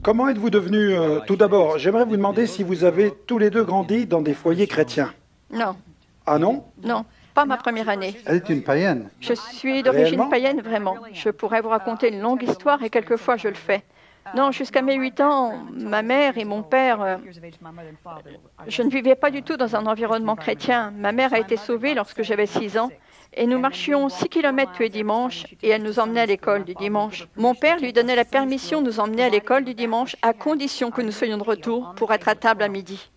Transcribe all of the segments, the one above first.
Comment êtes-vous devenus... tout d'abord, j'aimerais vous demander si vous avez tous les deux grandi dans des foyers chrétiens. Non, Ah non? non, pas ma première année. Elle est une païenne. Je suis d'origine Réellement? païenne, vraiment. Je pourrais vous raconter une longue histoire et quelquefois je le fais. Non, jusqu'à mes 8 ans, ma mère et mon père, je ne vivais pas du tout dans un environnement chrétien. Ma mère a été sauvée lorsque j'avais 6 ans et nous marchions 6 kilomètres tous les dimanches et elle nous emmenait à l'école du dimanche. Mon père lui donnait la permission de nous emmener à l'école du dimanche à condition que nous soyons de retour pour être à table à midi.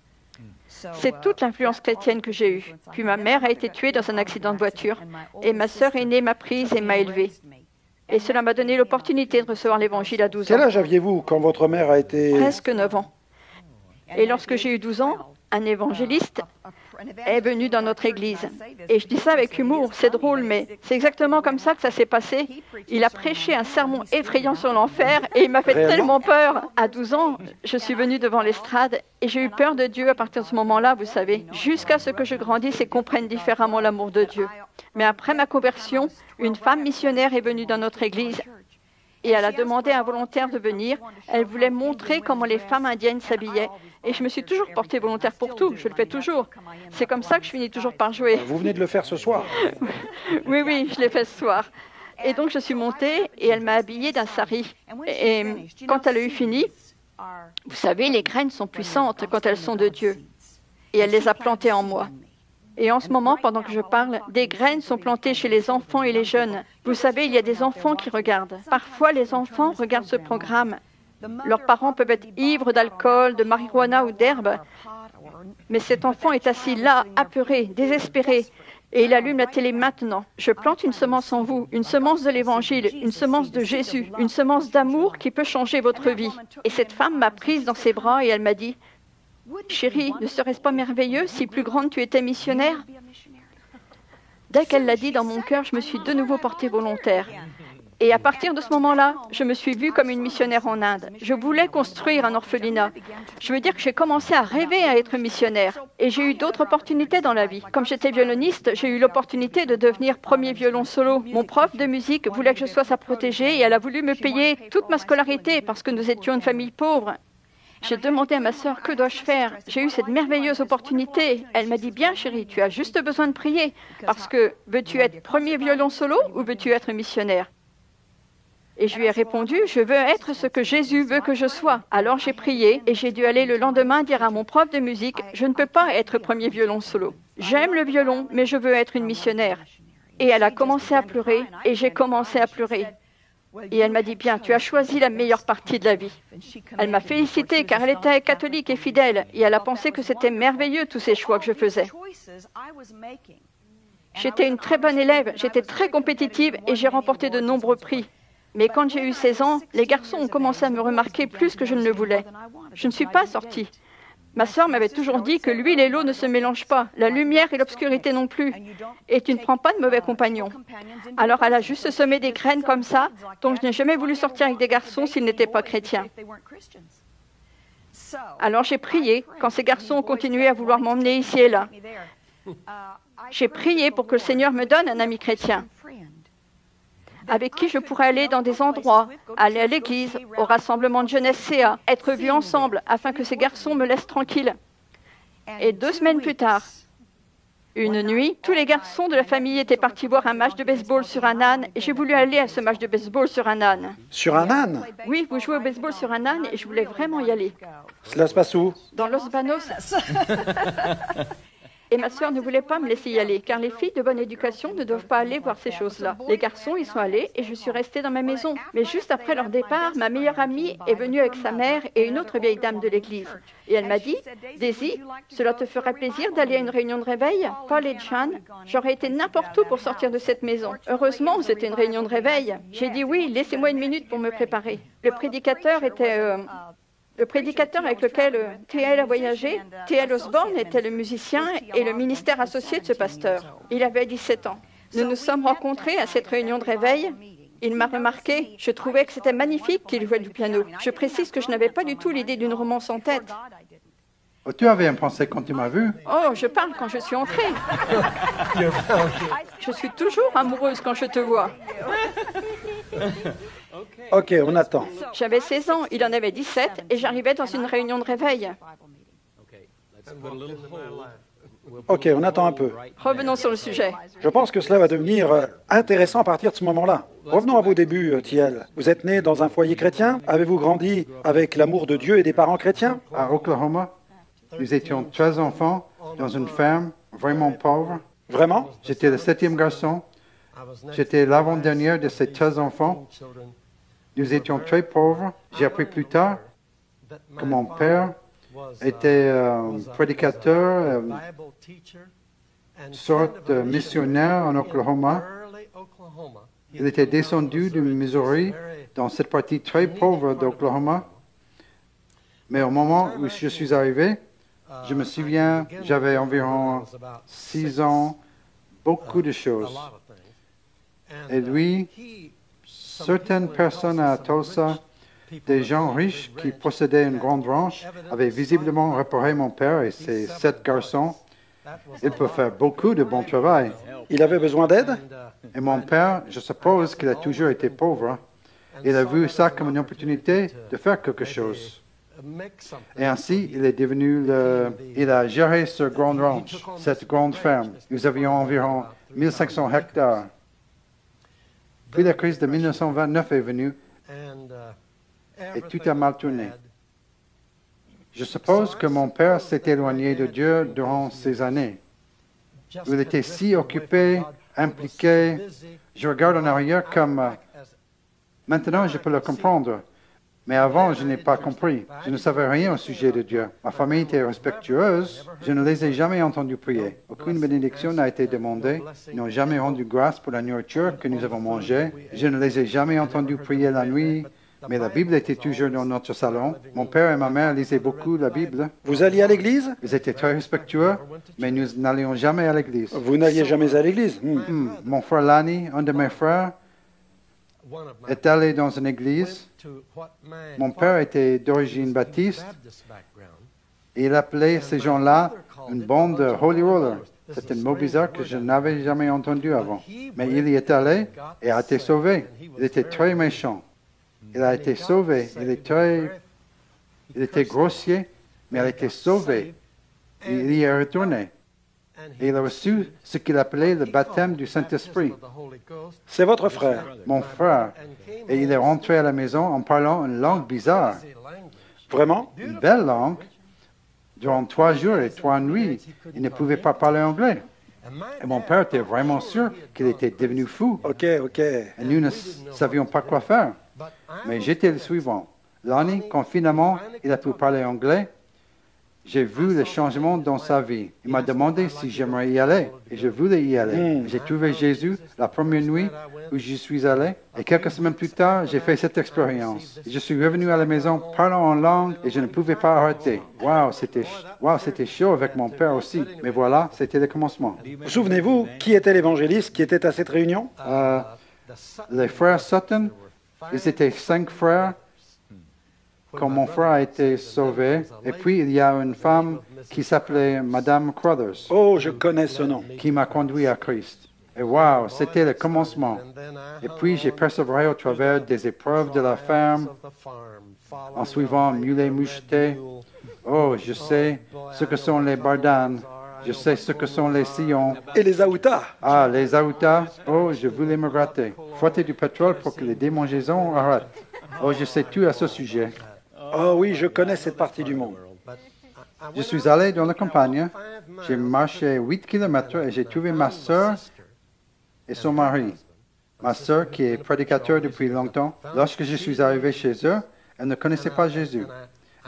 C'est toute l'influence chrétienne que j'ai eue. Puis ma mère a été tuée dans un accident de voiture et ma sœur aînée m'a prise et m'a élevée. Et cela m'a donné l'opportunité de recevoir l'Évangile à 12 Quel ans. âge aviez-vous quand votre mère a été... Presque 9 ans. Et lorsque j'ai eu 12 ans, un évangéliste est venu dans notre église. Et je dis ça avec humour, c'est drôle, mais c'est exactement comme ça que ça s'est passé. Il a prêché un sermon effrayant sur l'enfer et il m'a fait Réellement? tellement peur. À 12 ans, je suis venue devant l'estrade et j'ai eu peur de Dieu à partir de ce moment-là, vous savez, jusqu'à ce que je grandisse et comprenne différemment l'amour de Dieu. Mais après ma conversion, une femme missionnaire est venue dans notre église et elle a demandé à un volontaire de venir. Elle voulait montrer comment les femmes indiennes s'habillaient. Et je me suis toujours portée volontaire pour tout, je le fais toujours. C'est comme ça que je finis toujours par jouer. Vous venez de le faire ce soir. Oui, oui, je l'ai fait ce soir. Et donc je suis montée et elle m'a habillée d'un sari. Et quand elle a eu fini, vous savez, les graines sont puissantes quand elles sont de Dieu. Et elle les a plantées en moi. Et en ce moment, pendant que je parle, des graines sont plantées chez les enfants et les jeunes. Vous savez, il y a des enfants qui regardent. Parfois, les enfants regardent ce programme. Leurs parents peuvent être ivres d'alcool, de marijuana ou d'herbe. Mais cet enfant est assis là, apeuré, désespéré. Et il allume la télé maintenant. Je plante une semence en vous, une semence de l'Évangile, une semence de Jésus, une semence d'amour qui peut changer votre vie. Et cette femme m'a prise dans ses bras et elle m'a dit, « Chérie, ne serait-ce pas merveilleux si plus grande tu étais missionnaire ?» Dès qu'elle l'a dit dans mon cœur, je me suis de nouveau portée volontaire. Et à partir de ce moment-là, je me suis vue comme une missionnaire en Inde. Je voulais construire un orphelinat. Je veux dire que j'ai commencé à rêver à être missionnaire. Et j'ai eu d'autres opportunités dans la vie. Comme j'étais violoniste, j'ai eu l'opportunité de devenir premier violon solo. Mon prof de musique voulait que je sois sa protégée et elle a voulu me payer toute ma scolarité parce que nous étions une famille pauvre. J'ai demandé à ma sœur, que dois-je faire? J'ai eu cette merveilleuse opportunité. Elle m'a dit, bien chérie, tu as juste besoin de prier. Parce que, veux-tu être premier violon solo ou veux-tu être missionnaire? Et je lui ai répondu, je veux être ce que Jésus veut que je sois. Alors j'ai prié et j'ai dû aller le lendemain dire à mon prof de musique, je ne peux pas être premier violon solo. J'aime le violon, mais je veux être une missionnaire. Et elle a commencé à pleurer et j'ai commencé à pleurer. Et elle m'a dit, bien, tu as choisi la meilleure partie de la vie. Elle m'a félicité car elle était catholique et fidèle et elle a pensé que c'était merveilleux tous ces choix que je faisais. J'étais une très bonne élève, j'étais très compétitive et j'ai remporté de nombreux prix. Mais quand j'ai eu 16 ans, les garçons ont commencé à me remarquer plus que je ne le voulais. Je ne suis pas sortie. Ma sœur m'avait toujours dit que l'huile et l'eau ne se mélangent pas, la lumière et l'obscurité non plus. Et tu ne prends pas de mauvais compagnons. Alors elle a juste semé des graines comme ça, donc je n'ai jamais voulu sortir avec des garçons s'ils n'étaient pas chrétiens. Alors j'ai prié quand ces garçons ont continué à vouloir m'emmener ici et là. J'ai prié pour que le Seigneur me donne un ami chrétien avec qui je pourrais aller dans des endroits, aller à l'église, au rassemblement de jeunesse CA, être vus ensemble afin que ces garçons me laissent tranquille. Et 2 semaines plus tard, une nuit, tous les garçons de la famille étaient partis voir un match de baseball sur un âne et j'ai voulu aller à ce match de baseball sur un âne. Sur un âne? Oui, vous jouez au baseball sur un âne et je voulais vraiment y aller. Cela se passe où? Dans Los Banos. Et ma sœur ne voulait pas me laisser y aller, car les filles de bonne éducation ne doivent pas aller voir ces choses-là. Les garçons y sont allés et je suis restée dans ma maison. Mais juste après leur départ, ma meilleure amie est venue avec sa mère et une autre vieille dame de l'église. Et elle m'a dit, « Daisy, cela te ferait plaisir d'aller à une réunion de réveil? Paul et John, j'aurais été n'importe où pour sortir de cette maison. Heureusement, c'était une réunion de réveil. » J'ai dit, « Oui, laissez-moi 1 minute pour me préparer. » Le prédicateur était... Le prédicateur avec lequel T.L. a voyagé, T.L. Osborne, était le musicien et le ministère associé de ce pasteur. Il avait 17 ans. Nous nous sommes rencontrés à cette réunion de réveil. Il m'a remarqué. Je trouvais que c'était magnifique qu'il jouait du piano. Je précise que je n'avais pas du tout l'idée d'une romance en tête. Oh, tu avais un pensée quand tu m'as vu? Oh, je parle quand je suis entrée. Je suis toujours amoureuse quand je te vois. Ok, on attend. J'avais 16 ans, il en avait 17, et j'arrivais dans une réunion de réveil. Ok, on attend un peu. Revenons sur le sujet. Je pense que cela va devenir intéressant à partir de ce moment-là. Revenons à vos débuts, Thiel. Vous êtes né dans un foyer chrétien? Avez-vous grandi avec l'amour de Dieu et des parents chrétiens? À Oklahoma, nous étions 13 enfants dans une ferme vraiment pauvre. Vraiment? J'étais le 7e garçon. J'étais l'avant-dernier de ces 13 enfants. Nous étions très pauvres. J'ai appris plus tard que mon père était prédicateur, sorte de missionnaire en Oklahoma. Il était descendu du Missouri, dans cette partie très pauvre d'Oklahoma. Mais au moment où je suis arrivé, je me souviens, j'avais environ 6 ans, beaucoup de choses. Et lui, certaines personnes à Tulsa, des gens riches qui possédaient une grande ranch, avaient visiblement repéré mon père et ses 7 garçons. Il peut faire beaucoup de bon travail. Il avait besoin d'aide? Et mon père, je suppose qu'il a toujours été pauvre. Il a vu ça comme une opportunité de faire quelque chose. Et ainsi, il est devenu il a géré ce grand ranch, cette grande ferme. Nous avions environ 1500 hectares. Puis la crise de 1929 est venue et tout a mal tourné. Je suppose que mon père s'est éloigné de Dieu durant ces années. Il était si occupé, impliqué. Je regarde en arrière comme... maintenant, je peux le comprendre. Mais avant, je n'ai pas compris. Je ne savais rien au sujet de Dieu. Ma famille était respectueuse. Je ne les ai jamais entendus prier. Aucune bénédiction n'a été demandée. Ils n'ont jamais rendu grâce pour la nourriture que nous avons mangée. Je ne les ai jamais entendus prier la nuit. Mais la Bible était toujours dans notre salon. Mon père et ma mère lisaient beaucoup la Bible. Vous alliez à l'église? Ils étaient très respectueux, mais nous n'allions jamais à l'église. Vous n'alliez jamais à l'église? Mon frère Lanny, un de mes frères, est allé dans une église. Mon père était d'origine baptiste et il appelait ces gens-là une bande de Holy Roller. C'est un mot bizarre que je n'avais jamais entendu avant. Mais il y est allé et a été sauvé. Il était très méchant. Il a été sauvé. Il était grossier, mais il a été sauvé. Il y est retourné. Et il a reçu ce qu'il appelait le baptême du Saint-Esprit. C'est votre frère? Mon frère. Et il est rentré à la maison en parlant une langue bizarre. Vraiment? Une belle langue. Durant 3 jours et 3 nuits, il ne pouvait pas parler anglais. Et mon père était vraiment sûr qu'il était devenu fou. Ok. Et nous ne savions pas quoi faire. Mais j'étais le suivant. L'année, quand finalement il a pu parler anglais, j'ai vu le changement dans sa vie. Il m'a demandé si j'aimerais y aller. Et je voulais y aller. J'ai trouvé Jésus la première nuit où j'y suis allé. Et quelques semaines plus tard, j'ai fait cette expérience. Je suis revenu à la maison parlant en langue et je ne pouvais pas arrêter. Wow, c'était chaud avec mon père aussi. Mais voilà, c'était le commencement. Vous souvenez-vous qui était l'évangéliste qui était à cette réunion? Les frères Sutton, ils étaient 5 frères. Quand mon frère a été sauvé, et puis il y a une femme qui s'appelait Madame Crothers. Oh, je connais ce nom. Qui m'a conduit à Christ. Et wow, c'était le commencement. Et puis j'ai persévéré au travers des épreuves de la ferme, en suivant mulets mouchetés. Oh, je sais ce que sont les bardanes. Je sais ce que sont les sillons. Et les aoutas? Ah, les aoutas. Oh, je voulais me gratter. Frotter du pétrole pour que les démangeaisons arrêtent. Oh, je sais tout à ce sujet. Oh oui, je connais cette partie du monde. Je suis allé dans la campagne. J'ai marché 8 kilomètres et j'ai trouvé ma sœur et son mari. Ma sœur, qui est prédicateur depuis longtemps, lorsque je suis arrivé chez eux, elle ne connaissait pas Jésus.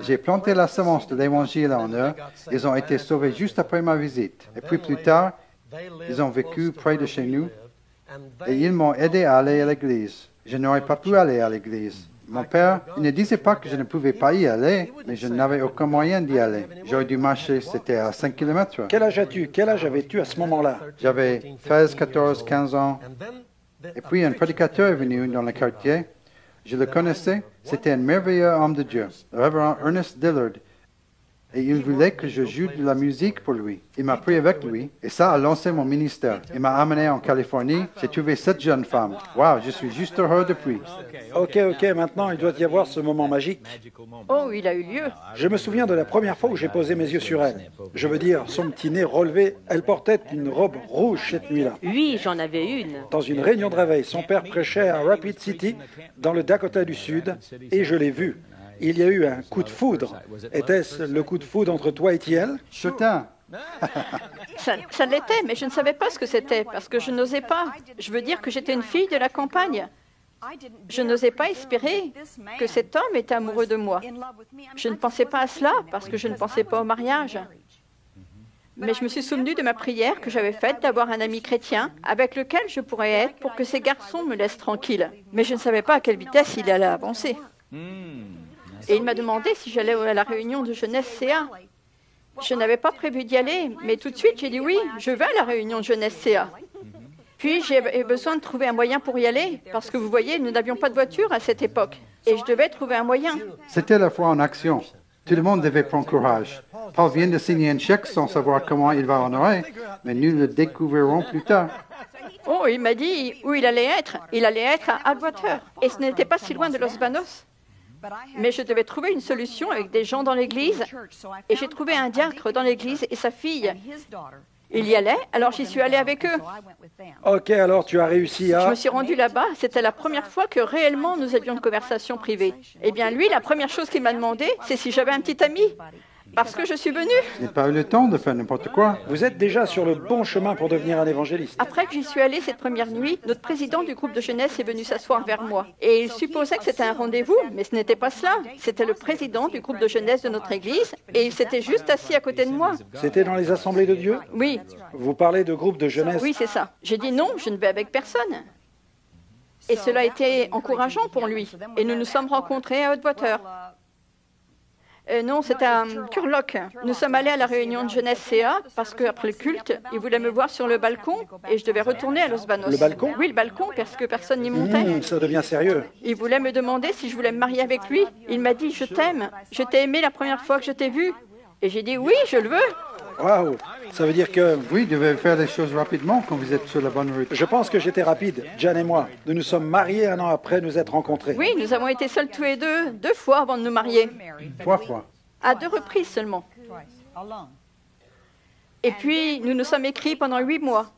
J'ai planté la semence de l'Évangile en eux. Ils ont été sauvés juste après ma visite. Et puis plus tard, ils ont vécu près de chez nous et ils m'ont aidé à aller à l'église. Je n'aurais pas pu aller à l'église. Mon père, il ne disait pas que je ne pouvais pas y aller, mais je n'avais aucun moyen d'y aller. J'aurais dû marcher, c'était à 5 kilomètres. Quel âge as-tu? Quel âge avais-tu à ce moment-là? J'avais 13, 14, 15 ans. Et puis un prédicateur est venu dans le quartier. Je le connaissais. C'était un merveilleux homme de Dieu, le révérend Ernest Dillard. Et il voulait que je joue de la musique pour lui. Il m'a pris avec lui et ça a lancé mon ministère. Il m'a amené en Californie. J'ai trouvé cette jeune femme. Wow, je suis juste heureux depuis. Ok, maintenant il doit y avoir ce moment magique. Oh, il a eu lieu. Je me souviens de la première fois où j'ai posé mes yeux sur elle. Je veux dire, son petit nez relevé, elle portait une robe rouge cette nuit-là. Oui, j'en avais une. Dans une réunion de réveil, son père prêchait à Rapid City, dans le Dakota du Sud, et je l'ai vu. Il y a eu un coup de foudre. Était-ce le coup de foudre entre toi et Thiel? Certain. Ça l'était, mais je ne savais pas ce que c'était, parce que je n'osais pas. Je veux dire que j'étais une fille de la campagne. Je n'osais pas espérer que cet homme était amoureux de moi. Je ne pensais pas à cela, parce que je ne pensais pas au mariage. Mais je me suis souvenu de ma prière que j'avais faite d'avoir un ami chrétien avec lequel je pourrais être pour que ces garçons me laissent tranquille. Mais je ne savais pas à quelle vitesse il allait avancer. Et il m'a demandé si j'allais à la réunion de jeunesse CA. Je n'avais pas prévu d'y aller, mais tout de suite j'ai dit oui, je vais à la réunion de jeunesse CA. Puis j'ai besoin de trouver un moyen pour y aller, parce que vous voyez, nous n'avions pas de voiture à cette époque, et je devais trouver un moyen. C'était la foi en action. Tout le monde devait prendre courage. Paul vient de signer un chèque sans savoir comment il va honorer, mais nous le découvrirons plus tard. Oh, il m'a dit où il allait être. Il allait être à Atwater, et ce n'était pas si loin de Los Banos. Mais je devais trouver une solution avec des gens dans l'église, et j'ai trouvé un diacre dans l'église et sa fille. Il y allait, alors j'y suis allée avec eux. Ok, alors tu as réussi Je à... me suis rendue là-bas, c'était la première fois que réellement nous avions une conversation privée. Eh bien lui, la première chose qu'il m'a demandé, c'est si j'avais un petit ami, parce que je suis venue. Je n'ai pas eu le temps de faire n'importe quoi. Vous êtes déjà sur le bon chemin pour devenir un évangéliste. Après que j'y suis allée cette première nuit, notre président du groupe de jeunesse est venu s'asseoir vers moi. Et il supposait que c'était un rendez-vous, mais ce n'était pas cela. C'était le président du groupe de jeunesse de notre église, et il s'était juste assis à côté de moi. C'était dans les assemblées de Dieu? Oui, Vous parlez de groupe de jeunesse? oui, c'est ça. J'ai dit non, je ne vais avec personne. Et cela a été encourageant pour lui. Et nous nous sommes rencontrés à Haute-Water. Non, c'était à Turlock. Nous sommes allés à la réunion de jeunesse CA parce qu'après le culte, il voulait me voir sur le balcon et je devais retourner à Los Banos. Le balcon? Oui, le balcon, parce que personne n'y montait. Ça devient sérieux. Il voulait me demander si je voulais me marier avec lui. Il m'a dit « Je t'aime, je t'ai aimé la première fois que je t'ai vu. » Et j'ai dit « Oui, je le veux. » Waouh! Ça veut dire que... Oui, vous devez faire les choses rapidement quand vous êtes sur la bonne route. Je pense que j'étais rapide, Jan et moi. Nous nous sommes mariés un an après nous être rencontrés. Oui, nous avons été seuls tous les deux fois avant de nous marier. 3 fois. À 2 reprises seulement. Et puis, nous nous sommes écrits pendant 8 mois.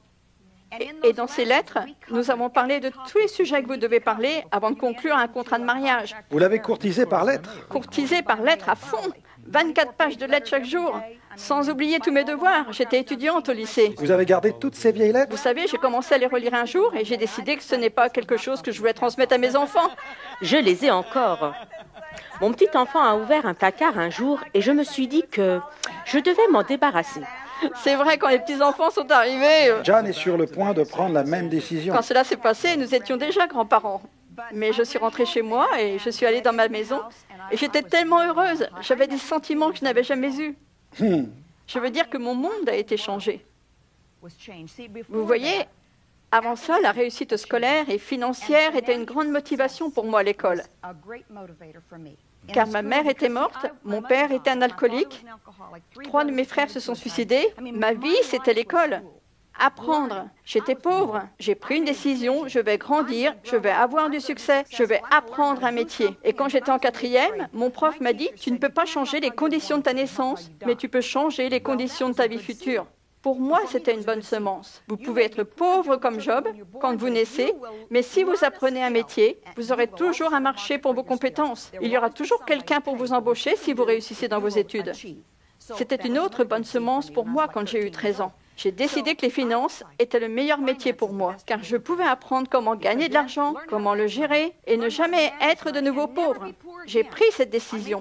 Et dans ces lettres, nous avons parlé de tous les sujets que vous devez parler avant de conclure un contrat de mariage. Vous l'avez courtisé par lettre? Courtisé par lettres à fond. 24 pages de lettres chaque jour. Sans oublier tous mes devoirs. J'étais étudiante au lycée. Vous avez gardé toutes ces vieilles lettres? Vous savez, j'ai commencé à les relire un jour et j'ai décidé que ce n'est pas quelque chose que je voulais transmettre à mes enfants. Je les ai encore. Mon petit enfant a ouvert un placard un jour et je me suis dit que je devais m'en débarrasser. C'est vrai, quand les petits-enfants sont arrivés... Jan est sur le point de prendre la même décision. Quand cela s'est passé, nous étions déjà grands-parents. Mais je suis rentrée chez moi et je suis allée dans ma maison. Et j'étais tellement heureuse. J'avais des sentiments que je n'avais jamais eus. Je veux dire que mon monde a été changé. Vous voyez, avant ça, la réussite scolaire et financière était une grande motivation pour moi à l'école. Car ma mère était morte, mon père était un alcoolique, 3 de mes frères se sont suicidés. Ma vie, c'était l'école. Apprendre. J'étais pauvre. J'ai pris une décision, je vais grandir, je vais avoir du succès, je vais apprendre un métier. Et quand j'étais en 4e, mon prof m'a dit « Tu ne peux pas changer les conditions de ta naissance, mais tu peux changer les conditions de ta vie future. » Pour moi, c'était une bonne semence. Vous pouvez être pauvre comme Job quand vous naissez, mais si vous apprenez un métier, vous aurez toujours un marché pour vos compétences. Il y aura toujours quelqu'un pour vous embaucher si vous réussissez dans vos études. C'était une autre bonne semence pour moi quand j'ai eu 13 ans. J'ai décidé que les finances étaient le meilleur métier pour moi, car je pouvais apprendre comment gagner de l'argent, comment le gérer et ne jamais être de nouveau pauvre. J'ai pris cette décision.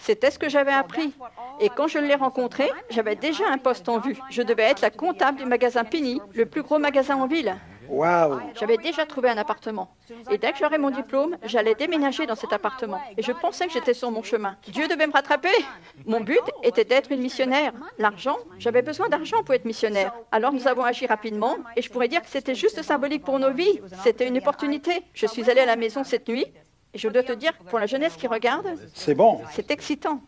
C'était ce que j'avais appris. Et quand je l'ai rencontré, j'avais déjà un poste en vue. Je devais être la comptable du magasin Penny, le plus gros magasin en ville. Waouh! J'avais déjà trouvé un appartement. Et dès que j'aurais mon diplôme, j'allais déménager dans cet appartement. Et je pensais que j'étais sur mon chemin. Dieu devait me rattraper. Mon but était d'être une missionnaire. L'argent, j'avais besoin d'argent pour être missionnaire. Alors nous avons agi rapidement. Et je pourrais dire que c'était juste symbolique pour nos vies. C'était une opportunité. Je suis allée à la maison cette nuit. Et je dois te dire, pour la jeunesse qui regarde, C'est bon. c'est excitant.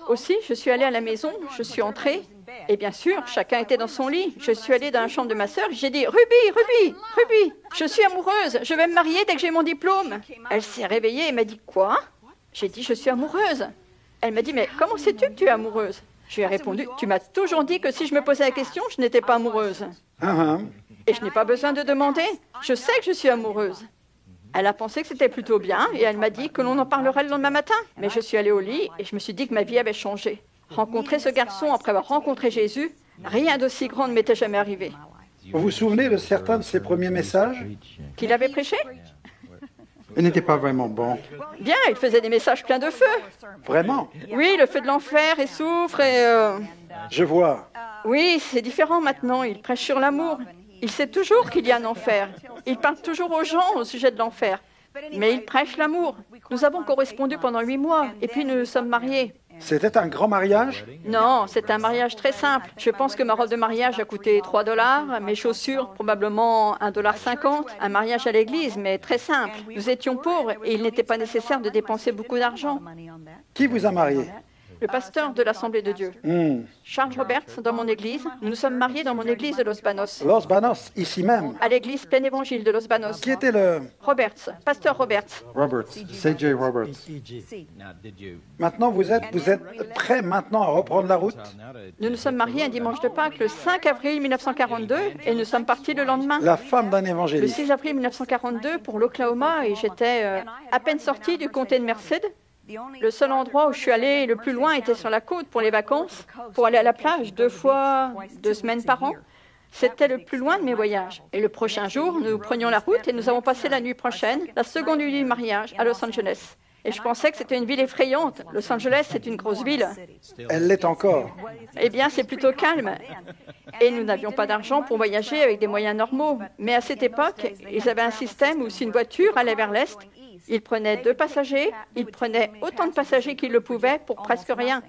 Aussi, je suis allée à la maison, je suis entrée, et bien sûr, chacun était dans son lit. Je suis allée dans la chambre de ma sœur, j'ai dit « Ruby, Ruby, Ruby, je suis amoureuse, je vais me marier dès que j'ai mon diplôme. » Elle s'est réveillée et m'a dit « Quoi ?» J'ai dit « Je suis amoureuse. » Elle m'a dit « Mais comment sais-tu que tu es amoureuse ?» Je lui ai répondu « Tu m'as toujours dit que si je me posais la question, je n'étais pas amoureuse. Ah, ah. Et je n'ai pas besoin de demander, je sais que je suis amoureuse. » Elle a pensé que c'était plutôt bien et elle m'a dit que l'on en parlerait le lendemain matin. Mais je suis allée au lit et je me suis dit que ma vie avait changé. Rencontrer ce garçon après avoir rencontré Jésus, rien d'aussi grand ne m'était jamais arrivé. Vous vous souvenez de certains de ses premiers messages? Qu'il avait prêché? Il n'était pas vraiment bon. Bien, il faisait des messages pleins de feu. Vraiment? Oui, le feu de l'enfer et souffre et... Je vois. Oui, c'est différent maintenant, il prêche sur l'amour. Il sait toujours qu'il y a un enfer. Il parle toujours aux gens au sujet de l'enfer. Mais il prêche l'amour. Nous avons correspondu pendant 8 mois et puis nous nous sommes mariés. C'était un grand mariage? Non, c'est un mariage très simple. Je pense que ma robe de mariage a coûté 3 $, mes chaussures probablement 1,50 $, un mariage à l'église, mais très simple. Nous étions pauvres et il n'était pas nécessaire de dépenser beaucoup d'argent. Qui vous a marié? Le pasteur de l'Assemblée de Dieu, Charles Roberts, dans mon église. Nous nous sommes mariés dans mon église de Los Banos, Los Banos, ici même. à l'église plein évangile de Los Banos. Qui était le... Roberts, pasteur Roberts. Roberts, C.J. Roberts. Maintenant, vous êtes prêt maintenant à reprendre la route? Nous nous sommes mariés un dimanche de Pâques le 5 avril 1942 et nous sommes partis le lendemain. La femme d'un Le évangéliste. 6 avril 1942 pour l'Oklahoma et j'étais à peine sortie du comté de Merced. Le seul endroit où je suis allée le plus loin était sur la côte pour les vacances, pour aller à la plage 2 fois 2 semaines par an. C'était le plus loin de mes voyages. Et le prochain jour, nous prenions la route et nous avons passé la nuit prochaine, la seconde nuit du mariage, à Los Angeles. Et je pensais que c'était une ville effrayante. Los Angeles, c'est une grosse ville. Elle l'est encore. Eh bien, c'est plutôt calme. Et nous n'avions pas d'argent pour voyager avec des moyens normaux. Mais à cette époque, ils avaient un système où si une voiture allait vers l'est, ils prenaient 2 passagers, ils prenaient autant de passagers qu'ils le pouvaient pour presque rien,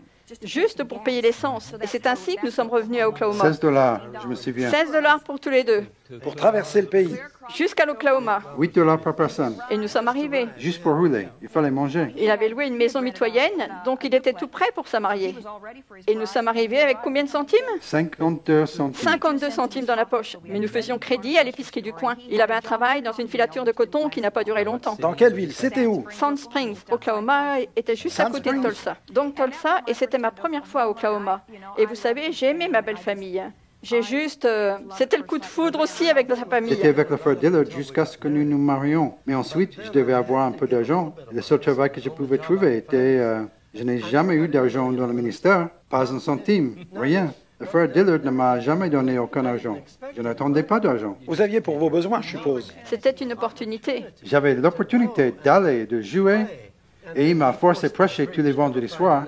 juste pour payer l'essence. Et c'est ainsi que nous sommes revenus à Oklahoma. 16 $, je me souviens. 16 $ pour tous les deux, Pour traverser le pays. jusqu'à l'Oklahoma. 8 $ par personne. Et nous sommes arrivés. Juste pour rouler. Il fallait manger. Il avait loué une maison mitoyenne, donc il était tout prêt pour se marier. Et nous sommes arrivés avec combien de centimes? 52 centimes. 52 centimes dans la poche. Mais nous faisions crédit à l'épicerie du coin. Il avait un travail dans une filature de coton qui n'a pas duré longtemps. Dans quelle ville? C'était où? Sand Springs, Oklahoma, était juste à Sand côté de Springs. Tulsa. Donc Tulsa, et c'était ma première fois à Oklahoma. Et vous savez, j'ai aimé ma belle famille. J'ai juste... c'était le coup de foudre aussi avec sa famille. J'étais avec le frère Dillard jusqu'à ce que nous nous marions. Mais ensuite, je devais avoir un peu d'argent. Le seul travail que je pouvais trouver était... je n'ai jamais eu d'argent dans le ministère. Pas un centime. Rien. Le frère Dillard ne m'a jamais donné aucun argent. Je n'attendais pas d'argent. Vous aviez pour vos besoins, je suppose. C'était une opportunité. J'avais l'opportunité d'aller, de jouer. Et il m'a forcé à prêcher tous les vendredis soirs.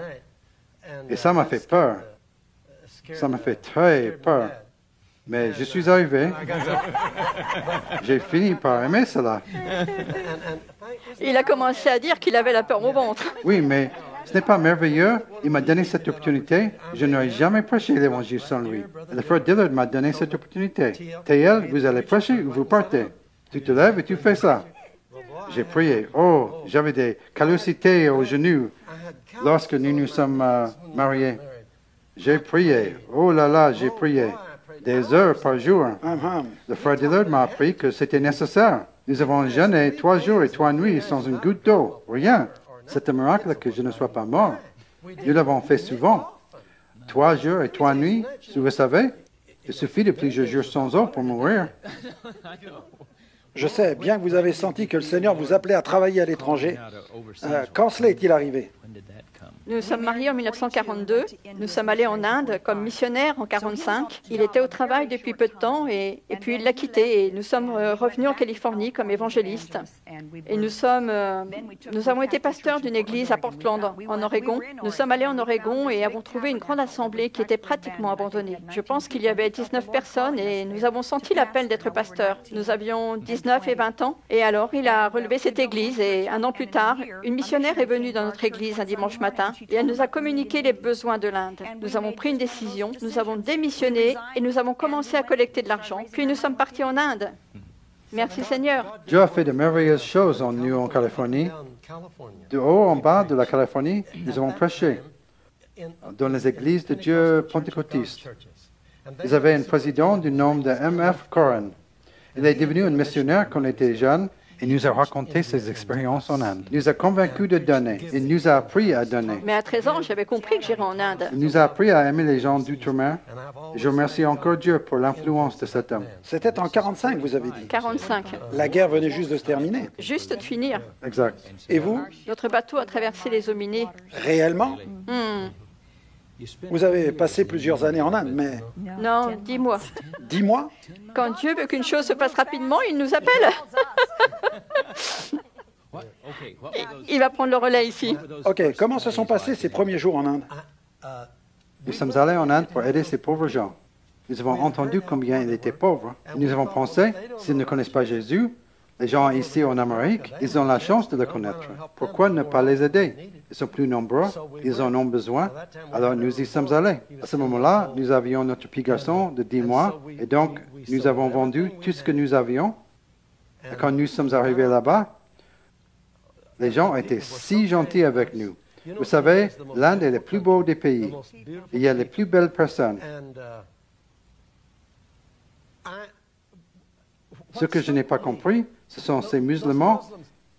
Et ça m'a fait peur. Ça m'a fait très peur. Mais je suis arrivé. J'ai fini par aimer cela. Il a commencé à dire qu'il avait la peur au ventre. Oui, mais ce n'est pas merveilleux. Il m'a donné cette opportunité. Je n'aurais jamais prêché l'évangile sans lui. Le frère Dillard m'a donné cette opportunité. TL, vous allez prêcher ou vous partez. Tu te lèves et tu fais ça. J'ai prié. Oh, j'avais des callosités aux genoux lorsque nous nous sommes mariés. J'ai prié. Oh là là, j'ai prié. Des heures par jour. Le frère Dillard m'a appris que c'était nécessaire. Nous avons jeûné 3 jours et 3 nuits sans une goutte d'eau. Rien. C'est un miracle que je ne sois pas mort. Nous l'avons fait souvent. 3 jours et 3 nuits, vous savez, il suffit de plusieurs jours sans eau pour mourir. Je sais, bien que vous avez senti que le Seigneur vous appelait à travailler à l'étranger. Quand cela est-il arrivé? Nous nous sommes mariés en 1942. Nous sommes allés en Inde comme missionnaires en 1945. Il était au travail depuis peu de temps et puis il l'a quitté. Et nous sommes revenus en Californie comme évangélistes. Et nous avons été pasteurs d'une église à Portland, en Oregon. Nous sommes allés en Oregon et avons trouvé une grande assemblée qui était pratiquement abandonnée. Je pense qu'il y avait 19 personnes et nous avons senti l'appel d'être pasteurs. Nous avions 19 et 20 ans. Et alors, il a relevé cette église et 1 an plus tard, une missionnaire est venue dans notre église un dimanche matin. Et elle nous a communiqué les besoins de l'Inde. Nous avons pris une décision, nous avons démissionné et nous avons commencé à collecter de l'argent. Puis nous sommes partis en Inde. Merci Seigneur. Dieu a fait de merveilleuses choses en nous en Californie. De haut en bas de la Californie, nous avons prêché dans les églises de Dieu pentecôtistes. Ils avaient un président du nom de M.F. Corrin. Il est devenu un missionnaire quand il était jeune. Il nous a raconté ses expériences en Inde. Il nous a convaincus de donner. Il nous a appris à donner. Mais à 13 ans, j'avais compris que j'irais en Inde. Il nous a appris à aimer les gens d'outre-mer. Et je remercie encore Dieu pour l'influence de cet homme. C'était en 45, vous avez dit. 45. La guerre venait juste de se terminer. Juste de finir. Exact. Et vous, Notre bateau a traversé les Hominés. réellement, Hmm. vous avez passé plusieurs années en Inde, mais Non, dis-moi. 10 mois? Quand Dieu veut qu'une chose se passe rapidement, il nous appelle. Il va prendre le relais ici. Ok, comment se sont passés ces premiers jours en Inde? Nous sommes allés en Inde pour aider ces pauvres gens. Nous avons entendu combien ils étaient pauvres. Et nous avons pensé, s'ils ne connaissent pas Jésus, les gens ici en Amérique, ils ont la chance de le connaître. Pourquoi ne pas les aider? Ils sont plus nombreux, ils en ont besoin, alors nous y sommes allés. À ce moment-là, nous avions notre petit garçon de 10 mois, et donc nous avons vendu tout ce que nous avions. Et quand nous sommes arrivés là-bas, les gens étaient si gentils avec nous. Vous savez, l'Inde est le plus beau des pays. Il y a les plus belles personnes. Ce que je n'ai pas compris, ce sont ces musulmans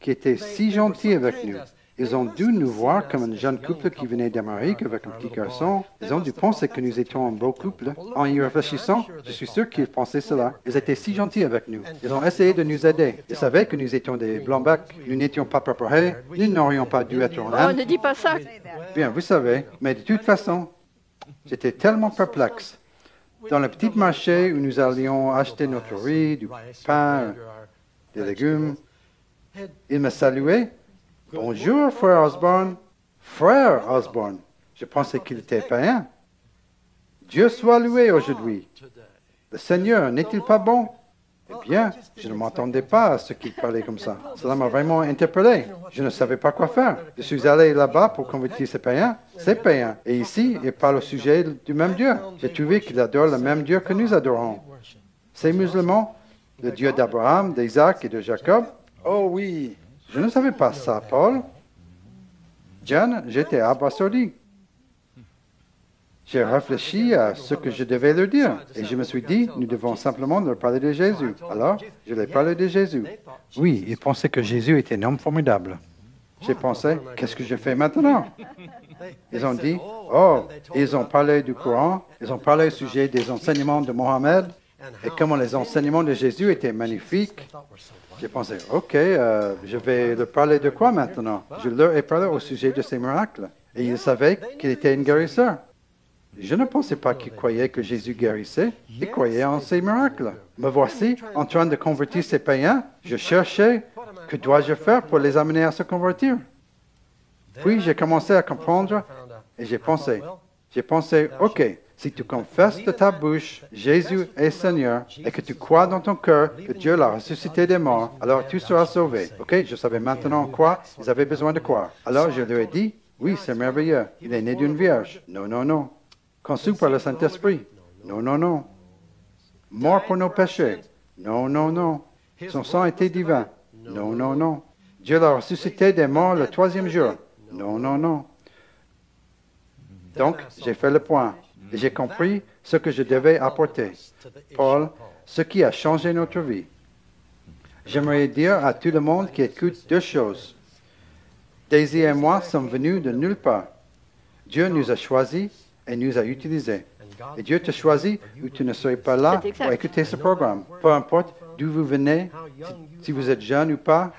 qui étaient si gentils avec nous. Ils ont dû nous voir comme un jeune couple qui venait d'Amérique avec un petit garçon. Ils ont dû penser que nous étions un beau couple. En y réfléchissant, je suis sûr qu'ils pensaient cela. Ils étaient si gentils avec nous. Ils ont essayé de nous aider. Ils savaient que nous étions des blancs-becs. Nous n'étions pas préparés. Nous n'aurions pas dû être en Oh, Inde. ne dis pas ça. Bien, vous savez. Mais de toute façon, j'étais tellement perplexe. Dans le petit marché où nous allions acheter notre riz, du pain, des légumes, ils me saluaient. Bonjour, frère Osborne. Frère Osborne. Je pensais qu'il était païen. Dieu soit loué aujourd'hui. Le Seigneur n'est-il pas bon? Eh bien, je ne m'attendais pas à ce qu'il parlait comme ça. Cela m'a vraiment interpellé. Je ne savais pas quoi faire. Je suis allé là-bas pour convertir ces païens. Ces païens. Et ici, il parle au sujet du même Dieu. J'ai trouvé qu'il adore le même Dieu que nous adorons. Ces musulmans, le Dieu d'Abraham, d'Isaac et de Jacob. Oh oui. Je ne savais pas ça, Paul. Jeune, j'étais abasourdi. J'ai réfléchi à ce que je devais leur dire. Et je me suis dit, nous devons simplement leur parler de Jésus. Alors, je leur parlais de Jésus. Oui, ils pensaient que Jésus était un homme formidable. J'ai pensé, qu'est-ce que je fais maintenant? Ils ont dit, oh, ils ont parlé du Coran, ils ont parlé au sujet des enseignements de Mohammed, et comment les enseignements de Jésus étaient magnifiques. J'ai pensé, OK, je vais leur parler de quoi maintenant? Je leur ai parlé au sujet de ces miracles. Et ils savaient qu'il était un guérisseur. Je ne pensais pas qu'ils croyaient que Jésus guérissait. Ils croyaient en ces miracles. Me voici en train de convertir ces païens. Je cherchais, que dois-je faire pour les amener à se convertir? Puis j'ai commencé à comprendre et j'ai pensé, OK, si tu confesses de ta bouche Jésus est Seigneur et que tu crois dans ton cœur que Dieu l'a ressuscité des morts, alors tu seras sauvé. OK, je savais maintenant quoi ils avaient besoin de croire. Alors je leur ai dit, oui, c'est merveilleux. Il est né d'une vierge. Non, non, non. Conçu par le Saint-Esprit. Non, non, non. Mort pour nos péchés. Non, non, non. Son sang était divin. Non, non, non. Dieu l'a ressuscité des morts le 3e jour. Non, non, non. Donc, j'ai fait le point. Et j'ai compris ce que je devais apporter. Paul, ce qui a changé notre vie. J'aimerais dire à tout le monde qui écoute 2 choses. Daisy et moi sommes venus de nulle part. Dieu nous a choisis et nous a utilisés. Et Dieu te choisit ou tu ne serais pas là pour écouter ce programme. Peu importe d'où vous venez, si vous êtes jeune ou pas,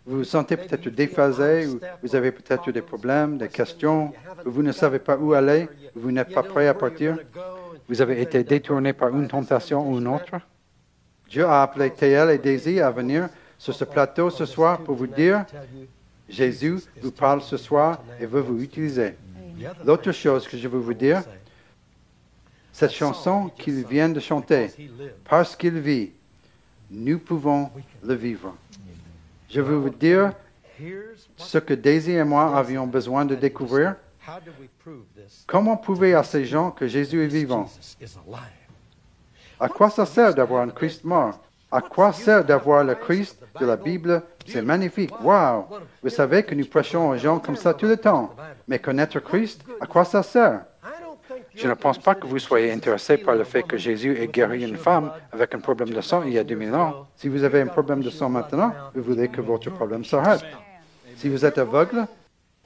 vous vous sentez peut-être déphasé, ou vous avez peut-être des problèmes, des questions, ou vous ne savez pas où aller, ou vous n'êtes pas prêt à partir, vous avez été détourné par une tentation ou une autre. Dieu a appelé Théel et Daisy à venir sur ce plateau ce soir pour vous dire, Jésus vous parle ce soir et veut vous utiliser. L'autre chose que je veux vous dire, cette chanson qu'il vient de chanter, parce qu'il vit, nous pouvons le vivre. Je veux vous dire ce que Daisy et moi avions besoin de découvrir. Comment prouver à ces gens que Jésus est vivant? À quoi ça sert d'avoir un Christ mort? À quoi sert d'avoir le Christ de la Bible C'est magnifique. Wow! Vous savez que nous prêchons aux gens comme ça tout le temps. Mais connaître Christ, à quoi ça sert? Je ne pense pas que vous soyez intéressé par le fait que Jésus ait guéri une femme avec un problème de sang il y a 2000 ans. Si vous avez un problème de sang maintenant, vous voulez que votre problème s'arrête. Si vous êtes aveugle,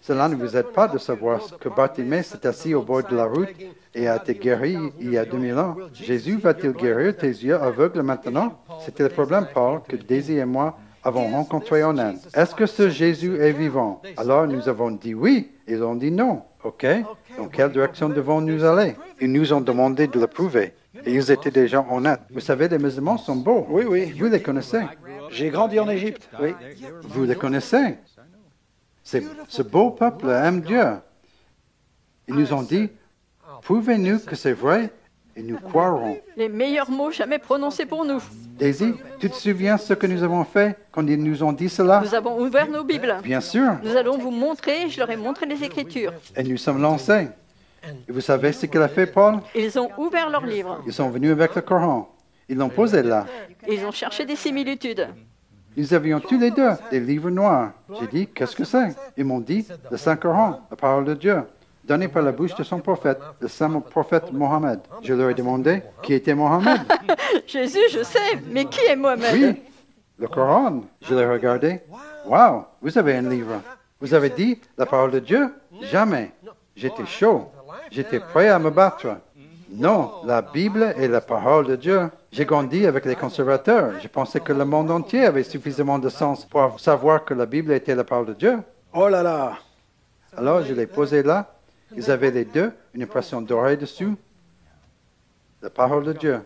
cela ne vous aide pas de savoir que Bartimée s'est assis au bord de la route et a été guéri il y a 2000 ans. Jésus va-t-il guérir tes yeux aveugles maintenant? C'était le problème, Paul, que Daisy et moi avons rencontré en Inde. Est-ce que ce Jésus est vivant? Alors nous avons dit oui, ils ont dit non. OK? Dans quelle direction devons-nous aller? Ils nous ont demandé de le prouver. Et ils étaient des gens honnêtes. Vous savez, les musulmans sont beaux. Oui, oui. Vous les connaissez. J'ai grandi en Égypte, oui. Vous les connaissez. Ce beau peuple aime Dieu. Ils nous ont dit, prouvez-nous que c'est vrai et nous croirons. Les meilleurs mots jamais prononcés pour nous. Daisy, tu te souviens ce que nous avons fait quand ils nous ont dit cela? Nous avons ouvert nos Bibles. Bien sûr. Nous allons vous montrer, je leur ai montré les Écritures. Et nous sommes lancés. Et vous savez ce qu'il a fait, Paul? Ils ont ouvert leurs livres. Ils sont venus avec le Coran. Ils l'ont posé là. Ils ont cherché des similitudes. Nous avions tous les deux des livres noirs. J'ai dit, qu'est-ce que c'est? Ils m'ont dit, le Saint-Coran, la parole de Dieu, donné par la bouche de son prophète, le saint prophète Mohammed. Je leur ai demandé qui était Mohammed. Jésus, je sais, mais qui est Mohammed? Oui, le Coran. Je l'ai regardé. Wow, vous avez un livre. Vous avez dit la parole de Dieu? Jamais. J'étais chaud. J'étais prêt à me battre. Non, la Bible est la parole de Dieu. J'ai grandi avec les conservateurs. Je pensais que le monde entier avait suffisamment de sens pour savoir que la Bible était la parole de Dieu. Oh là là! Alors, je l'ai posé là. Ils avaient les deux une impression dorée dessus. La parole de Dieu.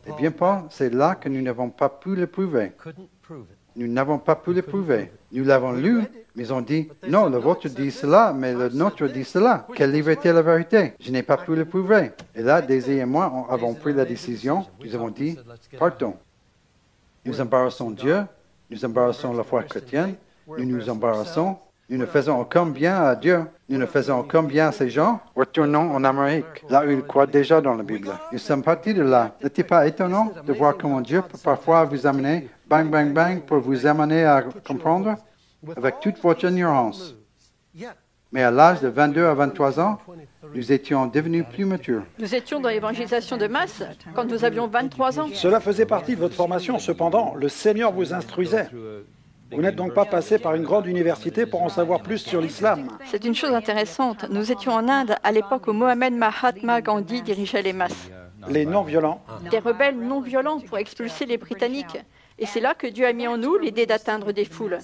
Eh bien, Paul, c'est là que nous n'avons pas pu le prouver. Nous n'avons pas pu le prouver. Nous l'avons lu, mais ils ont dit, non, le vôtre dit cela, mais le nôtre dit cela. Quel livre était la vérité? Je n'ai pas pu le prouver. Et là, Daisy et moi avons pris la décision. Nous avons dit, partons. Nous embarrassons Dieu, nous embarrassons la foi chrétienne, nous nous embarrassons. Nous ne faisons aucun bien à Dieu. Nous ne faisons aucun bien à ces gens. Retournons en Amérique, là où ils croient déjà dans la Bible. Nous sommes partis de là. N'est-il pas étonnant de voir comment Dieu peut parfois vous amener, bang, bang, bang, pour vous amener à comprendre avec toute votre ignorance? Mais à l'âge de 22 à 23 ans, nous étions devenus plus matures. Nous étions dans l'évangélisation de masse quand nous avions 23 ans. Cela faisait partie de votre formation. Cependant, le Seigneur vous instruisait. Vous n'êtes donc pas passé par une grande université pour en savoir plus sur l'islam. C'est une chose intéressante. Nous étions en Inde à l'époque où Mohamed Mahatma Gandhi dirigeait les masses. Les non-violents. Des rebelles non violents pour expulser les Britanniques. Et c'est là que Dieu a mis en nous l'idée d'atteindre des foules.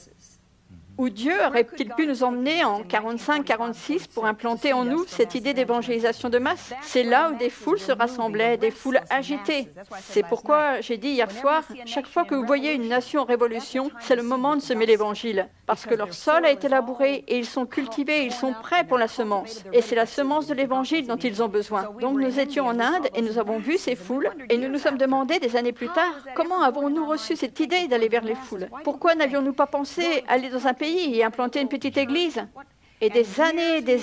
Où Dieu aurait-il pu nous emmener en 45-46 pour implanter en nous cette idée d'évangélisation de masse? C'est là où des foules se rassemblaient, des foules agitées. C'est pourquoi j'ai dit hier soir, chaque fois que vous voyez une nation en révolution, c'est le moment de semer l'évangile. Parce que leur sol a été labouré et ils sont cultivés, ils sont prêts pour la semence. Et c'est la semence de l'évangile dont ils ont besoin. Donc nous étions en Inde et nous avons vu ces foules et nous nous sommes demandé des années plus tard, comment avons-nous reçu cette idée d'aller vers les foules? Pourquoi n'avions-nous pas pensé aller dans un pays et implanter une petite église? Et des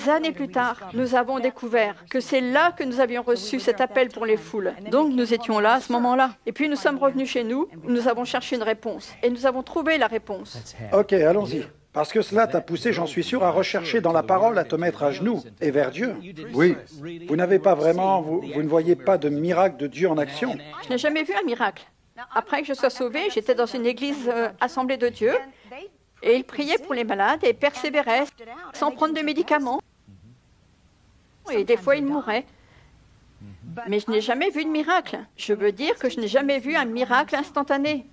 années plus tard, nous avons découvert que c'est là que nous avions reçu cet appel pour les foules. Donc nous étions là à ce moment-là. Et puis nous sommes revenus chez nous, nous avons cherché une réponse. Et nous avons trouvé la réponse. Ok, allons-y. Parce que cela t'a poussé, j'en suis sûr, à rechercher dans la parole, à te mettre à genoux et vers Dieu. Oui. Vous n'avez pas vraiment, vous ne voyez pas de miracle de Dieu en action. Je n'ai jamais vu un miracle. Après que je sois sauvée, j'étais dans une église assemblée de Dieu. Et il priait pour les malades et persévérait sans prendre de médicaments. Et des fois, il mourait. Mais je n'ai jamais vu de miracle. Je veux dire que je n'ai jamais vu un miracle instantané.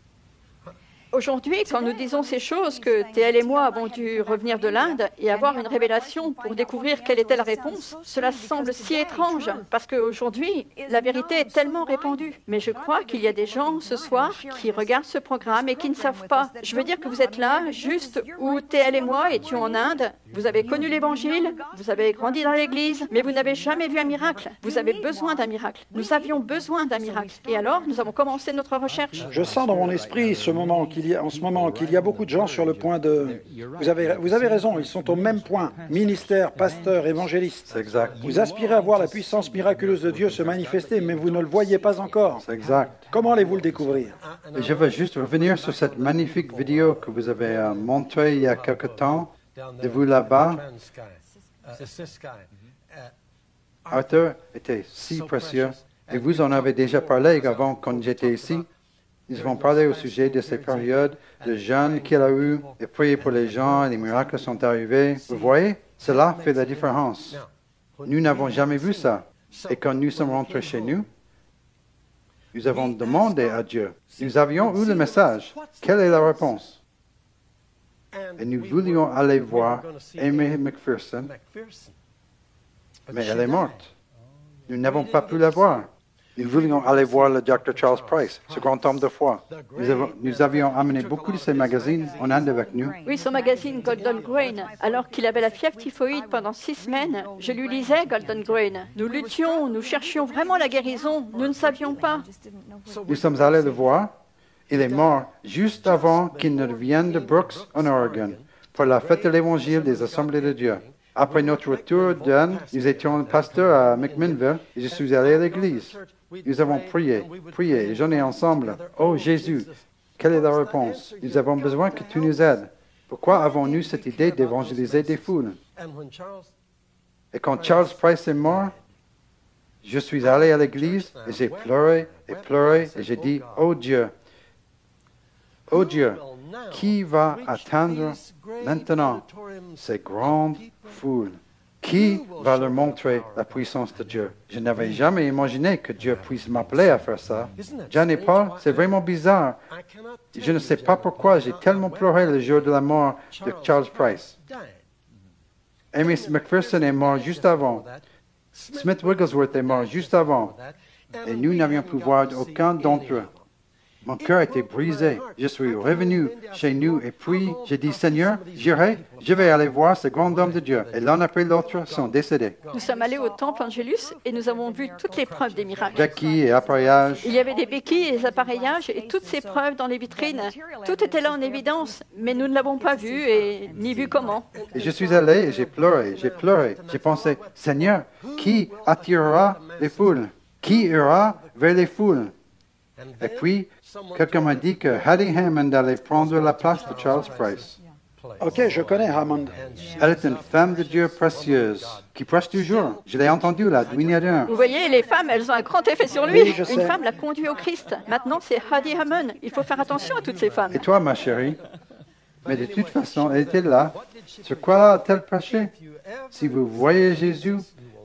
Aujourd'hui, quand nous disons ces choses, que TL et moi avons dû revenir de l'Inde et avoir une révélation pour découvrir quelle était la réponse, cela semble si étrange, parce qu'aujourd'hui, la vérité est tellement répandue. Mais je crois qu'il y a des gens ce soir qui regardent ce programme et qui ne savent pas. Je veux dire que vous êtes là, juste où TL et moi étions en Inde, Vous avez connu l'Évangile, vous avez grandi dans l'Église, mais vous n'avez jamais vu un miracle. Vous avez besoin d'un miracle. Nous avions besoin d'un miracle. Et alors, nous avons commencé notre recherche. Je sens dans mon esprit en ce moment qu'il y a beaucoup de gens sur le point de... Vous avez raison, ils sont au même point. Ministère, pasteur, évangéliste. C'est exact. Vous aspirez à voir la puissance miraculeuse de Dieu se manifester, mais vous ne le voyez pas encore. C'est exact. Comment allez-vous le découvrir? Et je veux juste revenir sur cette magnifique vidéo que vous avez montrée il y a quelque temps, de vous là-bas. Arthur était si précieux. Et vous en avez déjà parlé avant quand j'étais ici. Nous avons parlé au sujet de ces périodes de jeûne qu'il a eu, et prié pour les gens, et les miracles sont arrivés. Vous voyez, cela fait la différence. Nous n'avons jamais vu ça. Et quand nous sommes rentrés chez nous, nous avons demandé à Dieu. Nous avions eu le message. Quelle est la réponse? Et nous voulions aller voir Amy McPherson, mais elle est morte. Nous n'avons pas pu la voir. Nous voulions aller voir le Dr. Charles Price, ce grand homme de foi. Nous avions amené beaucoup de ces magazines en Inde avec nous. Oui, son magazine Golden Grain. Alors qu'il avait la fièvre typhoïde pendant 6 semaines, je lui lisais Golden Grain. Nous luttions, nous cherchions vraiment la guérison. Nous ne savions pas. Nous sommes allés le voir. Il est mort juste avant qu'il ne revienne de Brooks, en Oregon, pour la fête de l'Évangile des Assemblées de Dieu. Après notre retour d'Inde, nous étions pasteur à McMinnville et je suis allé à l'église. Nous avons prié et jeûné ensemble. Oh Jésus, quelle est la réponse? Nous avons besoin que tu nous aides. Pourquoi avons-nous cette idée d'évangéliser des foules? Et quand Charles Price est mort, je suis allé à l'église et j'ai pleuré et j'ai dit, oh Dieu, qui va atteindre maintenant ces grandes foules? Qui va leur montrer la puissance de Dieu? Je n'avais jamais imaginé que Dieu puisse m'appeler à faire ça. John et Paul, c'est vraiment bizarre. Je ne sais pas pourquoi j'ai tellement pleuré le jour de la mort de Charles Price. Amy McPherson est mort juste avant. Smith Wigglesworth est mort juste avant. Et nous n'avions pu voir aucun d'entre eux. Mon cœur était brisé. Je suis revenu chez nous et puis j'ai dit, Seigneur, je vais aller voir ce grand homme de Dieu. Et l'un après l'autre sont décédés. Nous sommes allés au temple Angélus et nous avons vu toutes les preuves des miracles. Béquilles et appareillages. Il y avait des béquilles et des appareillages et toutes ces preuves dans les vitrines. Tout était là en évidence, mais nous ne l'avons pas vu et ni vu comment. Et je suis allé et j'ai pleuré. J'ai pensé, Seigneur, qui attirera les foules? Qui ira vers les foules? Et puis, quelqu'un m'a dit que Hattie Hammond allait prendre la place de Charles Price. Ok, je connais Hammond. Elle est une femme de Dieu précieuse, qui prêche toujours. Je l'ai entendue là, d'où il y a d'un. Vous voyez, les femmes, elles ont un grand effet sur lui. Oui, je sais. Une femme l'a conduit au Christ. Maintenant, c'est Hattie Hammond. Il faut faire attention à toutes ces femmes. Et toi, ma chérie? Mais de toute façon, elle était là. Sur quoi a-t-elle prêché? Si vous voyez Jésus,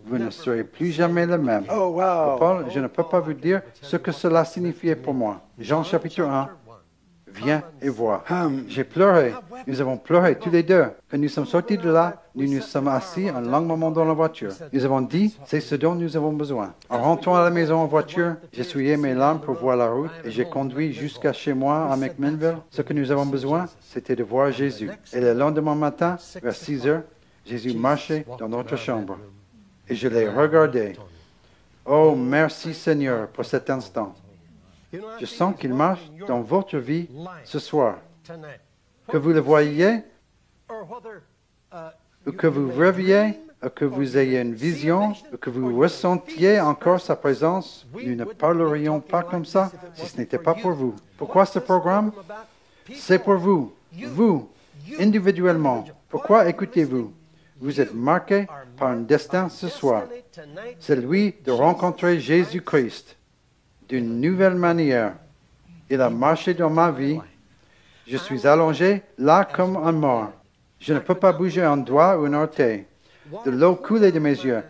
vous ne serez plus jamais le même. Oh, wow. Paul, je ne peux pas vous dire ce que cela signifiait pour moi. Jean chapitre 1. Viens et vois. J'ai pleuré. Nous avons pleuré tous les deux. Quand nous sommes sortis de là, nous nous sommes assis un long moment dans la voiture. Nous avons dit, c'est ce dont nous avons besoin. En rentrant à la maison en voiture, j'ai essuyé mes larmes pour voir la route et j'ai conduit jusqu'à chez moi à McMinnville. Ce que nous avons besoin, c'était de voir Jésus. Et le lendemain matin, vers 6 heures, Jésus marchait dans notre chambre. Et je l'ai regardé. Oh, merci Seigneur pour cet instant. Je sens qu'il marche dans votre vie ce soir. Que vous le voyez, ou que vous rêviez, ou que vous ayez une vision, ou que vous ressentiez encore sa présence, nous ne parlerions pas comme ça si ce n'était pas pour vous. Pourquoi ce programme? C'est pour vous, individuellement. Pourquoi écoutez-vous? Vous êtes marqué par un destin ce soir. C'est lui de rencontrer Jésus-Christ d'une nouvelle manière. Il a marché dans ma vie. Je suis allongé là comme un mort. Je ne peux pas bouger un doigt ou un orteil. De l'eau coulait de mes yeux,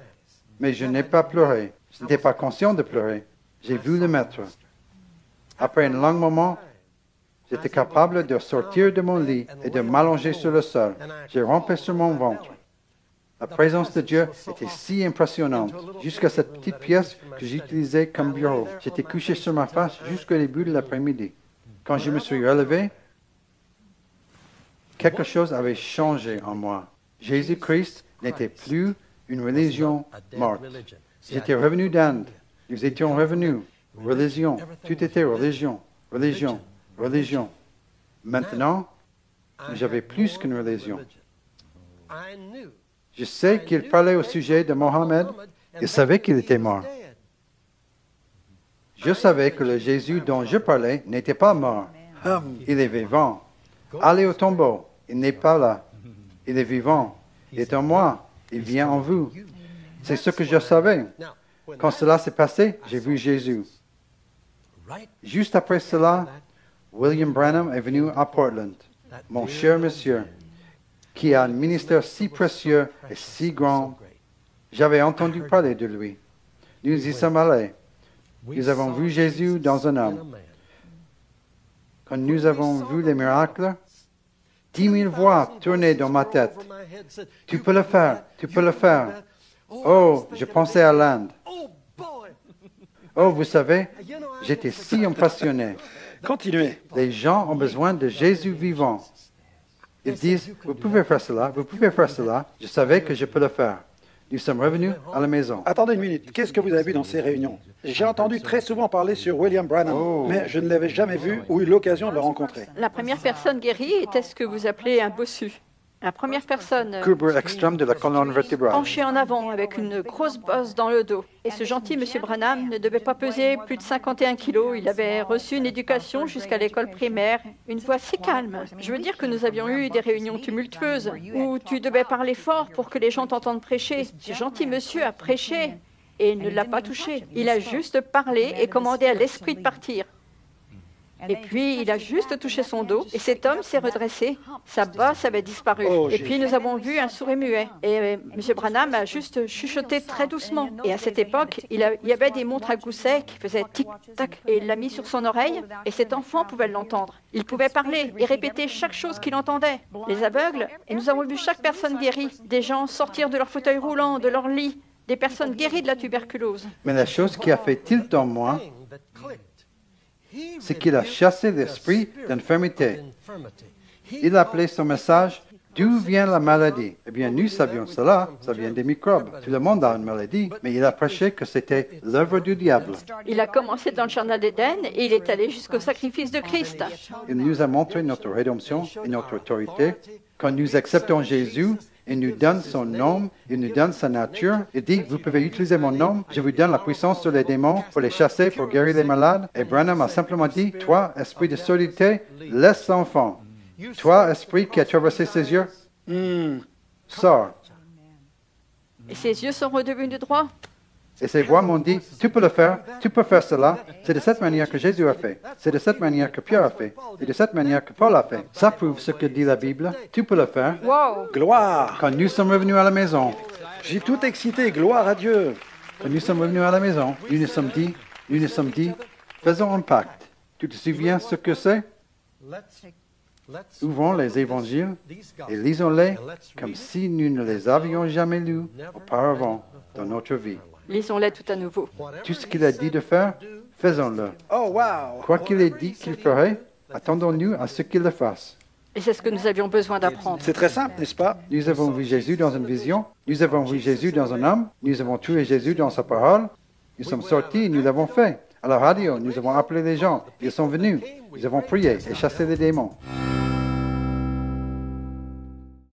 mais je n'ai pas pleuré. Je n'étais pas conscient de pleurer. J'ai vu le Maître. Après un long moment, j'étais capable de sortir de mon lit et de m'allonger sur le sol. J'ai rampé sur mon ventre. La présence de Dieu était si impressionnante, jusqu'à cette petite pièce que j'utilisais comme bureau. J'étais couché sur ma face jusqu'au début de l'après-midi. Quand je me suis relevé, quelque chose avait changé en moi. Jésus-Christ n'était plus une religion morte. J'étais revenu d'Inde. Nous étions revenus. Religion. Tout était religion. Religion. Religion. Maintenant, j'avais plus qu'une religion. Je sais qu'il parlait au sujet de Mohammed. Il savait qu'il était mort. Je savais que le Jésus dont je parlais n'était pas mort. Il est vivant. Allez au tombeau. Il n'est pas là. Il est vivant. Il est en moi. Il vient en vous. C'est ce que je savais. Quand cela s'est passé, j'ai vu Jésus. Juste après cela, William Branham est venu à Portland, mon cher monsieur, qui a un ministère si précieux et si grand. J'avais entendu parler de lui. Nous y sommes allés. Nous avons vu Jésus dans un homme. Quand nous avons vu les miracles, 10 000 voix tournaient dans ma tête. Tu peux le faire, tu peux le faire. Oh, je pensais à l'Inde. Oh, vous savez, j'étais si impressionné. Continuez. Les gens ont besoin de Jésus vivant. Ils disent, vous pouvez faire cela, vous pouvez faire cela. Je savais que je peux le faire. Nous sommes revenus à la maison. Attendez une minute. Qu'est-ce que vous avez vu dans ces réunions? J'ai entendu très souvent parler sur William Branham, mais je ne l'avais jamais vu ou eu l'occasion de le rencontrer. La première personne guérie était ce que vous appelez un bossu. La première personne Courbe extrême de la colonne vertébrale. penchée en avant avec une grosse bosse dans le dos. Et ce gentil monsieur Branham ne devait pas peser plus de 51 kilos. Il avait reçu une éducation jusqu'à l'école primaire, une voix si calme. Je veux dire que nous avions eu des réunions tumultueuses où tu devais parler fort pour que les gens t'entendent prêcher. Ce gentil monsieur a prêché et il ne l'a pas touché. Il a juste parlé et commandé à l'esprit de partir. Et puis, il a juste touché son dos, et cet homme s'est redressé. Sa bosse avait disparu. Oh, et puis, nous avons vu un sourd et muet. Et M. Branham a juste chuchoté très doucement. Et à cette époque, il y avait des montres à gousset qui faisaient tic-tac. Et il l'a mis sur son oreille, et cet enfant pouvait l'entendre. Il pouvait parler et répéter chaque chose qu'il entendait. Les aveugles, et nous avons vu chaque personne guérie. Des gens sortir de leur fauteuil roulant, de leur lit. Des personnes guéries de la tuberculose. Mais la chose qui a fait tilt en moi, c'est qu'il a chassé l'esprit d'infirmité. Il a appelé son message « D'où vient la maladie ?» Eh bien, nous savions cela, ça vient des microbes. Tout le monde a une maladie, mais il a prêché que c'était l'œuvre du diable. Il a commencé dans le jardin d'Éden et il est allé jusqu'au sacrifice de Christ. Il nous a montré notre rédemption et notre autorité. Quand nous acceptons Jésus, il nous donne son nom, il nous donne sa nature. Il dit, vous pouvez utiliser mon nom, je vous donne la puissance sur les démons pour les chasser, pour guérir les malades. Et Branham a simplement dit, toi, esprit de surdité, laisse l'enfant. Toi, esprit qui a traversé ses yeux, sors. Et ses yeux sont redevenus droits. Et ses voix m'ont dit, tu peux le faire, tu peux faire cela. C'est de cette manière que Jésus a fait. C'est de cette manière que Pierre a fait. Et de cette manière que Paul a fait. Ça prouve ce que dit la Bible. Tu peux le faire. Wow! Gloire! Quand nous sommes revenus à la maison, J'ai tout excité. Gloire à Dieu. quand nous sommes revenus à la maison, nous nous sommes dit, faisons un pacte. Tu te souviens ce que c'est? Ouvrons les évangiles et lisons-les comme si nous ne les avions jamais lus auparavant dans notre vie. Lisons-les tout à nouveau. Tout ce qu'il a dit de faire, faisons-le. Oh, wow! Quoi qu'il ait dit qu'il ferait, attendons-nous à ce qu'il le fasse. Et c'est ce que nous avions besoin d'apprendre. C'est très simple, n'est-ce pas? Nous avons vu Jésus dans une vision, nous avons vu Jésus dans un homme, nous avons trouvé Jésus dans sa parole, nous sommes sortis et nous l'avons fait. À la radio, nous avons appelé les gens, ils sont venus, nous avons prié et chassé les démons.